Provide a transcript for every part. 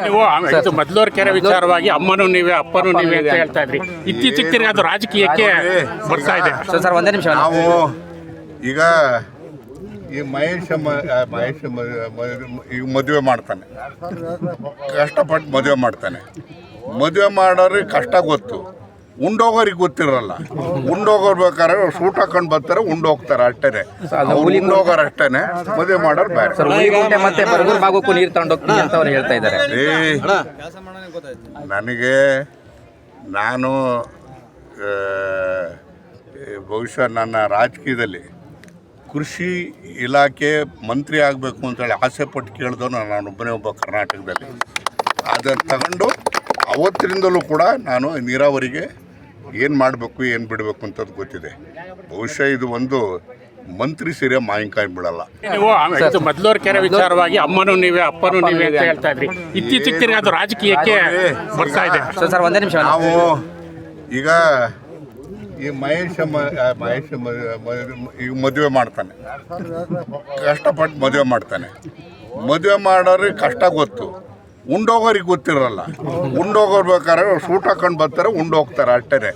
ನೀವು ಇದು ಮೊದಲೂರು ಕೆರೆ ವಿಚಾರವಾಗಿ ಅಮ್ಮನೂ ನೀವೇ ಅಪ್ಪನೂ ನೀವೇ ಅಂತ ಹೇಳ್ತಾ ಇದ್ರಿ. ಇತ್ತೀಚೆಗೆ ತಿರ್ಗಿ ಅದು ರಾಜಕೀಯಕ್ಕೆ ಬರ್ತಾ ಇದೆ. ಸರ್ ಒಂದೇ ನಿಮಿಷ. ನಾವು ಈಗ ಈ ಮಹೇಶ್ ಈಗ ಮದುವೆ ಮಾಡ್ತಾನೆ, ಕಷ್ಟಪಟ್ಟು ಮದುವೆ ಮಾಡ್ತಾನೆ. ಮದುವೆ ಮಾಡೋರಿಗೆ ಕಷ್ಟ ಗೊತ್ತು, ಉಂಡೋಗೋರಿಗೆ ಗೊತ್ತಿರಲ್ಲ. ಉಂಡೋಗೋರು ಬೇಕಾದ್ರೆ ಸೂಟ್ ಹಾಕೊಂಡು ಬರ್ತಾರೆ, ಉಂಡೋಗ್ತಾರೆ ಅಷ್ಟೇನೆ. ಉಂಡೋಗೋರು ಅಷ್ಟೇನೆ, ಮದುವೆ ಮಾಡೋರು ಬೇರೆ. ಮತ್ತೆ ಬರಗೂರು ಭಾಗಕ್ಕೂ ನೀರು ತಗೊಂಡೋಗ್ತೀನಿ ಅಂತ ಅವ್ರು ಹೇಳ್ತಾ ಇದ್ದಾರೆ. ನನಗೆ ನಾನು ಬಹುಶಃ ನನ್ನ ರಾಜಕೀಯದಲ್ಲಿ ಕೃಷಿ ಇಲಾಖೆ ಮಂತ್ರಿ ಆಗಬೇಕು ಅಂತೇಳಿ ಆಸೆ ಪಟ್ಟು ಕೇಳಿದವನು ನಾನೊಬ್ಬನೇ ಒಬ್ಬ ಕರ್ನಾಟಕದಲ್ಲಿ. ಅದನ್ನು ತಗೊಂಡು ಅವತ್ತಿನಿಂದಲೂ ಕೂಡ ನಾನು ನೀರಾವರಿಗೆ ಏನು ಮಾಡಬೇಕು ಏನು ಬಿಡಬೇಕು ಅಂತದ್ದು ಗೊತ್ತಿದೆ. ಬಹುಶಃ ಇದು ಒಂದು ಮಂತ್ರಿ ಸೀರೆ ಮಾವಿನಕಾಯಿ ಬಿಡಲ್ಲ. ನೀವು ಇದು ಮೊದಲೂರು ಕೆರೆ ವಿಚಾರವಾಗಿ ಅಮ್ಮನೂ ನೀವೇ ಅಪ್ಪನೂ ನೀವೇ ಅಂತ ಹೇಳ್ತಾ ಇದ್ರಿ. ಇತ್ತೀಚೆಗೆ ತಿರ್ಗಿ ಅದು ರಾಜಕೀಯಕ್ಕೆ ಬರ್ತಾ ಇದೆ. ಸರ್ ಒಂದೇ ನಿಮಿಷ. ನಾವು ಈಗ ಈ ಮಹೇಶ್ ಈಗ ಮದುವೆ ಮಾಡ್ತಾನೆ, ಕಷ್ಟಪಟ್ಟು ಮದುವೆ ಮಾಡ್ತಾನೆ. ಮದುವೆ ಮಾಡೋರಿಗೆ ಕಷ್ಟ ಗೊತ್ತು, ಉಂಡೋಗೋರಿಗೆ ಗೊತ್ತಿರಲ್ಲ. ಉಂಡೋಗೋರು ಬೇಕಾದ್ರೆ ಸೂಟ್ ಹಾಕೊಂಡು ಬರ್ತಾರೆ, ಉಂಡೋಗ್ತಾರೆ ಅಷ್ಟೇನೆ.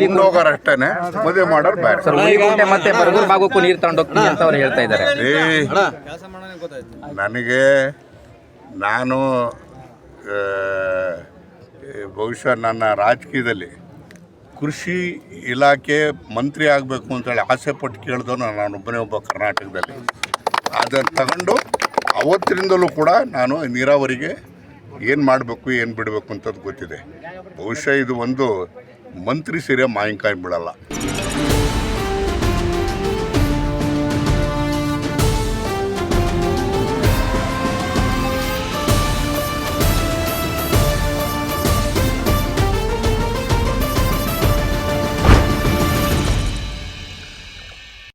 ಉಂಡೋಗೋರು ಅಷ್ಟೇನೆ, ಮದುವೆ ಮಾಡೋರು ಬೇರೆ. ಮತ್ತೆ ಬರಗೂರು ಭಾಗಕ್ಕೂ ನೀರು ತಗೊಂಡೋಗ್ತೀನಿ ಅಂತ ಅವ್ರು ಹೇಳ್ತಾ ಇದ್ದಾರೆ. ನನಗೆ ನಾನು ಬಹುಶಃ ನನ್ನ ರಾಜಕೀಯದಲ್ಲಿ ಕೃಷಿ ಇಲಾಖೆ ಮಂತ್ರಿ ಆಗಬೇಕು ಅಂತೇಳಿ ಆಸೆ ಪಟ್ಟು ಕೇಳಿದವನು ನಾನೊಬ್ಬನೇ ಒಬ್ಬ ಕರ್ನಾಟಕದಲ್ಲಿ. ಅದನ್ನು ತಗೊಂಡು ಅವತ್ತಿನಿಂದಲೂ ಕೂಡ ನಾನು ನೀರಾವರಿಗೆ ಏನು ಮಾಡಬೇಕು ಏನು ಬಿಡಬೇಕು ಅಂತದ್ದು ಗೊತ್ತಿದೆ. ಬಹುಶಃ ಇದು ಒಂದು ಮಂತ್ರಿ ಸೀರೆ ಮಾವಿನಕಾಯಿ ಬಿಡಲ್ಲ.